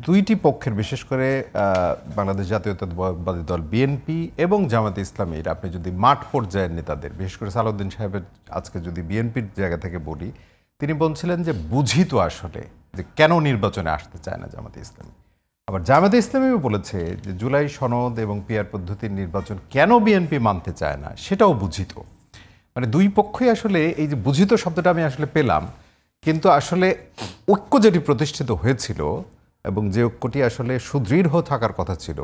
দুইটি পক্ষের বিশেষ করে বাংলাদেশ জাতীয়তাবাদী দল বিএনপি এবং জামায়াতে ইসলামীর আপনি যদি মাঠ পর্যায়ের নেতাদের বিশেষ করে সালাউদ্দিন সাহেবের আজকে যদি বিএনপির জায়গা থেকে বলি, তিনি বলছিলেন যে বুঝি তো আসলে যে কেন নির্বাচনে আসতে চায় না জামায়াতে ইসলামী। আবার জামায়াতে ইসলামীও বলেছে যে জুলাই সনদ এবং পিআর পদ্ধতির নির্বাচন কেন বিএনপি মানতে চায় না সেটাও বুঝিত। মানে দুই পক্ষই আসলে এই যে বুঝিত শব্দটা আমি আসলে পেলাম, কিন্তু আসলে ঐক্য যেটি প্রতিষ্ঠিত হয়েছিল এবং যে ঐক্যটি আসলে সুদৃঢ় থাকার কথা ছিল,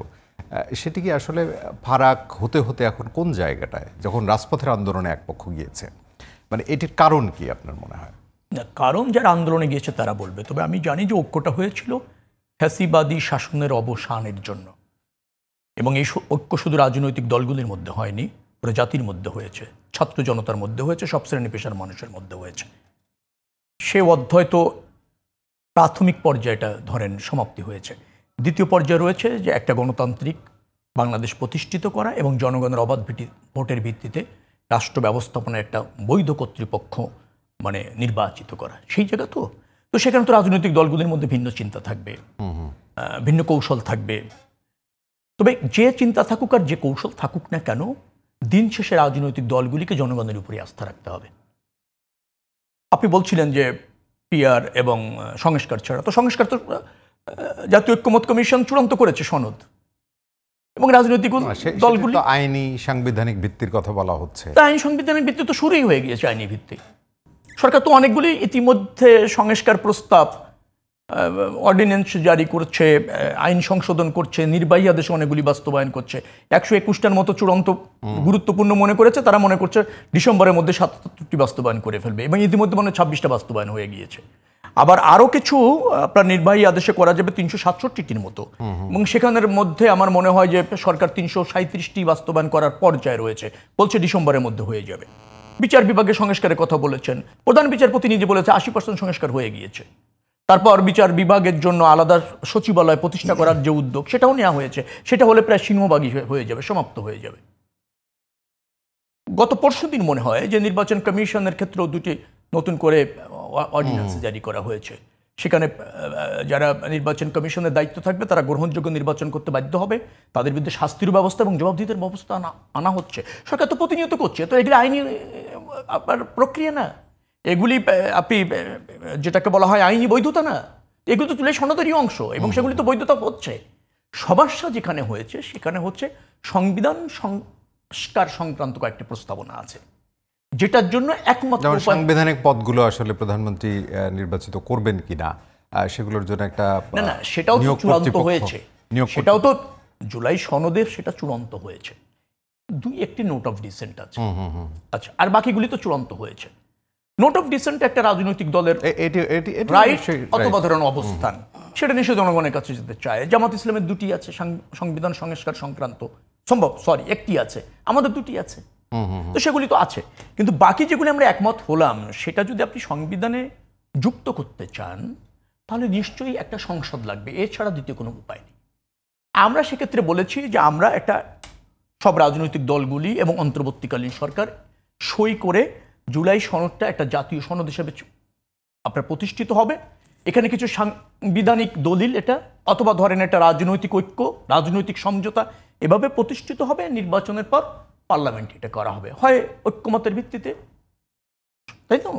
সেটি কি আসলে ফারাক হতে হতে এখন কোন জায়গাটায়, যখন রাজপথের আন্দোলনে এক পক্ষ গিয়েছে? মানে এটির কারণ কি আপনার মনে হয়? না, কারণ যারা আন্দোলনে গিয়েছে তারা বলবে। তবে আমি জানি যে ঐক্যটা হয়েছিল ফ্যাসিবাদী শাসনের অবসানের জন্য, এবং এই ঐক্য শুধু রাজনৈতিক দলগুলির মধ্যে হয়নি, পুরো জাতির মধ্যে হয়েছে, ছাত্র জনতার মধ্যে হয়েছে, সব শ্রেণী পেশার মানুষের মধ্যে হয়েছে। সে অধ্যায় তো প্রাথমিক পর্যায়টা ধরেন সমাপ্তি হয়েছে। দ্বিতীয় পর্যায়ে রয়েছে যে একটা গণতান্ত্রিক বাংলাদেশ প্রতিষ্ঠিত করা এবং জনগণের অবাধ ভোটের ভিত্তিতে রাষ্ট্র ব্যবস্থাপনার একটা বৈধ কর্তৃপক্ষ মানে নির্বাচিত করা। সেই জায়গা তো সেখানে তো রাজনৈতিক দলগুলির মধ্যে ভিন্ন চিন্তা থাকবে, ভিন্ন কৌশল থাকবে। তবে যে চিন্তা থাকুক আর যে কৌশল থাকুক না কেন, দিন শেষে রাজনৈতিক দলগুলিকে জনগণের উপরে আস্থা রাখতে হবে। আপনি বলছিলেন যে পিআর এবং সংস্কার ছাড়া, তো সংস্কার তো জাতীয় ঐক্যমত কমিশন চূড়ান্ত করেছে সনদ, এবং রাজনৈতিক দলগুলি আইনি সাংবিধানিক ভিত্তির কথা বলা হচ্ছে। আইনি সাংবিধানিক ভিত্তি তো শুরুই হয়ে গিয়েছে। আইনি ভিত্তি সরকার তো অনেকগুলি ইতিমধ্যে সংস্কার প্রস্তাব, অর্ডিন্যান্স জারি করছে, আইন সংশোধন করছে, নির্বাহী আদেশে অনেকগুলি বাস্তবায়ন করছে। 121টার মতো চূড়ান্ত গুরুত্বপূর্ণ মনে করেছে, তারা মনে করছে ডিসেম্বরের মধ্যে 77টি বাস্তবায়ন করে ফেলবে, এবং ইতিমধ্যে মনে 26টা বাস্তবায়ন হয়ে গিয়েছে। আবার আরও কিছু আপনার নির্বাহী আদেশে করা যাবে 367টির মতো, এবং সেখানের মধ্যে আমার মনে হয় যে সরকার 337টি বাস্তবায়ন করার পর্যায়ে রয়েছে, বলছে ডিসেম্বরের মধ্যে হয়ে যাবে। বিচার বিভাগের সংস্কারের কথা বলেছেন, প্রধান বিচারপতি নিজে বলেছে 80% সংস্কার হয়ে গিয়েছে। তারপর বিচার বিভাগের জন্য আলাদা সচিবালয় প্রতিষ্ঠা করার যে উদ্যোগ, সেটাও নেওয়া হয়েছে। সেটা হলে প্রায় সিংহভাগই হয়ে যাবে, সমাপ্ত হয়ে যাবে। গত পরশুদিন মনে হয় যে নির্বাচন কমিশনের ক্ষেত্রেও দুটি নতুন করে অর্ডিন্যান্স জারি করা হয়েছে। সেখানে যারা নির্বাচন কমিশনের দায়িত্ব থাকবে তারা গ্রহণযোগ্য নির্বাচন করতে বাধ্য হবে, তাদের বিরুদ্ধে শাস্তির ব্যবস্থা এবং জবাবদিহিতার ব্যবস্থা আনা হচ্ছে। সরকার তো প্রতিনিয়ত করছে, তো এগুলি আইনি আপনার প্রক্রিয়া না, এগুলি আপনি যেটাকে বলা হয় আইনি বৈধতা না, এগুলো তো তুলে সনদেরই অংশ, এবং সেগুলি তো বৈধতা হচ্ছে। সমস্যা যেখানে হয়েছে সেখানে হচ্ছে সংবিধান সংস্কার সংক্রান্ত কয়েকটি প্রস্তাবনা আছে, যেটার জন্য একমাত্র সাংবিধানিক পদগুলো আসলে প্রধানমন্ত্রী নির্বাচিত করবেন কিনা সেগুলোর জন্য একটা না সেটাও তো চূড়ান্ত হয়েছে, সেটাও তো জুলাই সনদের সেটা চূড়ান্ত হয়েছে। একটি নোট অফ ডিসেন্ট আছে, আচ্ছা, আর বাকিগুলি তো চূড়ান্ত হয়েছে। নোট অফ ডিসেন্ট একটা রাজনৈতিক দলের রাইট অথবা ধরনের অবস্থান, সেটা নিশ্চয়ই জনগণের কাছে যেতে চায়। জামাত ইসলামের দুটি আছে সংবিধান সংস্কার সংক্রান্ত, একটি আছে, আমাদের দুটি আছে, তো সেগুলি তো আছে। কিন্তু বাকি যেগুলি আমরা একমত হলাম, সেটা যদি আপনি সংবিধানে যুক্ত করতে চান তাহলে নিশ্চয়ই একটা সংসদ লাগবে, এছাড়া দ্বিতীয় কোনো উপায় নেই। আমরা সেক্ষেত্রে বলেছি যে আমরা একটা সব রাজনৈতিক দলগুলি এবং অন্তর্বর্তীকালীন সরকার সই করে জুলাই সনদটা একটা জাতীয় সনদ হিসেবে আপনার প্রতিষ্ঠিত হবে। এখানে কিছু সাংবিধানিক দলিল এটা, অথবা ধরেন একটা রাজনৈতিক ঐক্য, রাজনৈতিক সমঝোতা এভাবে প্রতিষ্ঠিত হবে। নির্বাচনের পর পার্লামেন্ট এটা করা হবে, হয় ঐক্যমতের ভিত্তিতে, তাই তো,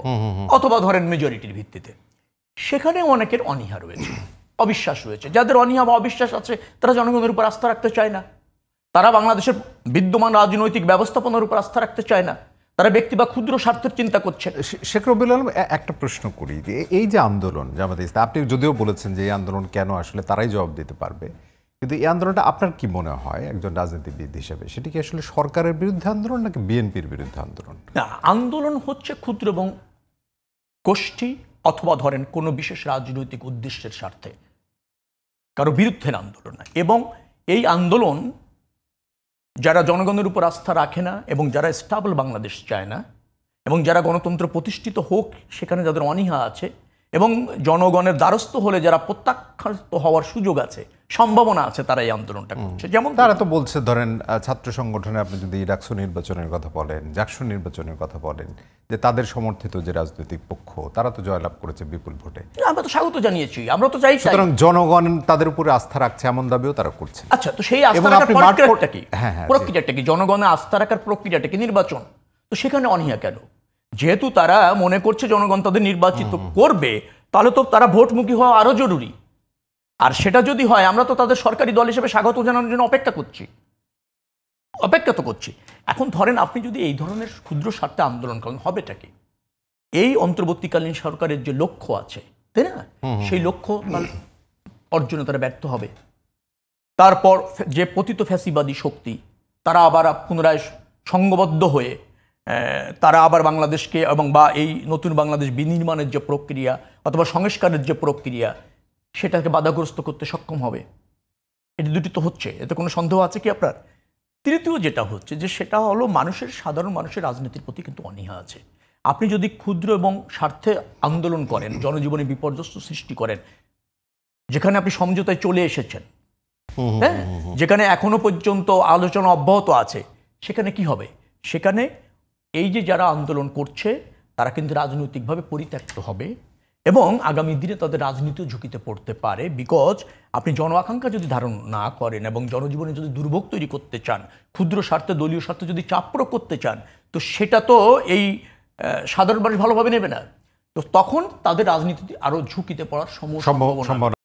অথবা ধরেন মেজরিটির ভিত্তিতে। সেখানে অনেকের অনীহা রয়েছে, অবিশ্বাস রয়েছে। যাদের অনীহা বা অবিশ্বাস আছে তারা জনগণের উপর আস্থা রাখতে চায় না, তারা বাংলাদেশের বিদ্যমান রাজনৈতিক ব্যবস্থাপনার উপর আস্থা রাখতে চায় না, তারা ব্যক্তি বা ক্ষুদ্র স্বার্থের চিন্তা করছে। শেখ রবিউল আলম, একটা প্রশ্ন করি যে এই যে আন্দোলন জামাতে ইসলাম, আপনি যদিও বলেছেন যে এই আন্দোলন কেন, আসলে তারাই জবাব দিতে পারবে, কিন্তু এই আন্দোলনটা আপনার কি মনে হয় একজন রাজনীতিবিদ হিসেবে, সেটি কি আসলে সরকারের বিরুদ্ধে আন্দোলন নাকি বিএনপির বিরুদ্ধে আন্দোলন? না, আন্দোলন হচ্ছে ক্ষুদ্র এবং গোষ্ঠী অথবা ধরেন কোনো বিশেষ রাজনৈতিক উদ্দেশ্যের স্বার্থে কারো বিরুদ্ধে আন্দোলন না। এবং এই আন্দোলন যারা জনগণের উপর আস্থা রাখে না এবং যারা স্টেবল বাংলাদেশ চায় না এবং যারা গণতন্ত্র প্রতিষ্ঠিত হোক সেখানে যাদের অনীহা আছে এবং জনগণের দ্বারস্থ হলে যারা প্রত্যাখ্যাত হওয়ার সুযোগ আছে সম্ভাবনা আছে তারা এই আন্দোলনটা করছে। যেমন তারা তো বলছে ধরেন ছাত্র সংগঠনে আপনি যদি ডাকসু নির্বাচনের কথা বলেন, জাকসু নির্বাচনের কথা বলেন, যে তাদের সমর্থিত যে রাজনৈতিক পক্ষ তারা তো জয়লাভ করেছে বিপুল ভোটে। আমরা তো স্বাগত জানিয়েছি, আমরা তো চাই। সুতরাং জনগণ তাদের উপরে আস্থা রাখছে এমন দাবিও তারা করছে। আচ্ছা, তো সেই আস্থা রাখার প্রক্রিয়াটা কি? হ্যাঁ, জি। প্রক্রিয়াটা কি? জনগণের আস্থা রাখার প্রক্রিয়াটা কি? নির্বাচন। তো সেখানে অনীহা কেন? যেহেতু তারা মনে করছে জনগণ তাদের নির্বাচিত করবে, তাহলে তো তারা ভোটমুখী হওয়া আরো জরুরি। আর সেটা যদি হয়, আমরা তো তাদের সরকারি দল হিসেবে স্বাগত জানানোর জন্য অপেক্ষা তো করছি। এখন ধরেন আপনি যদি এই ধরনের ক্ষুদ্র স্বার্থে আন্দোলন করেন, হবেটা কি? এই অন্তর্বর্তীকালীন সরকারের যে লক্ষ্য আছে, তাই না, সেই লক্ষ্য অর্জনে তারা ব্যর্থ হবে। তারপর যে পতিত ফ্যাসিবাদী শক্তি, তারা আবার পুনরায় সংঘবদ্ধ হয়ে তারা আবার বাংলাদেশকে এবং বা এই নতুন বাংলাদেশ বিনির্মাণের যে প্রক্রিয়া অথবা সংস্কারের যে প্রক্রিয়া, সেটাকে বাধাগ্রস্ত করতে সক্ষম হবে। এটি দুটি তো হচ্ছে, এতে কোনো সন্দেহ আছে কি আপনার? তৃতীয় যেটা হচ্ছে যে সেটা হলো সাধারণ মানুষের রাজনীতির প্রতি কিন্তু অনীহা আছে। আপনি যদি ক্ষুদ্র এবং স্বার্থে আন্দোলন করেন, জনজীবনে বিপর্যস্ত সৃষ্টি করেন, যেখানে আপনি সমঝোতায় চলে এসেছেন, হ্যাঁ, যেখানে এখনো পর্যন্ত আলোচনা অব্যাহত আছে, সেখানে কি হবে? সেখানে এই যে যারা আন্দোলন করছে তারা কিন্তু রাজনৈতিকভাবে পরিত্যক্ত হবে এবং আগামী দিনে তাদের রাজনীতিও ঝুঁকিতে পড়তে পারে। বিকজ আপনি জন আকাঙ্ক্ষা যদি ধারণ না করেন এবং জনজীবনে যদি দুর্ভোগ তৈরি করতে চান, ক্ষুদ্র স্বার্থে দলীয় স্বার্থে যদি চাপ প্রয়োগ করতে চান, তো সেটা তো এই সাধারণ মানুষ ভালোভাবে নেবে না। তো তখন তাদের রাজনীতি আরো ঝুঁকিতে পড়ার সম্ভাবনা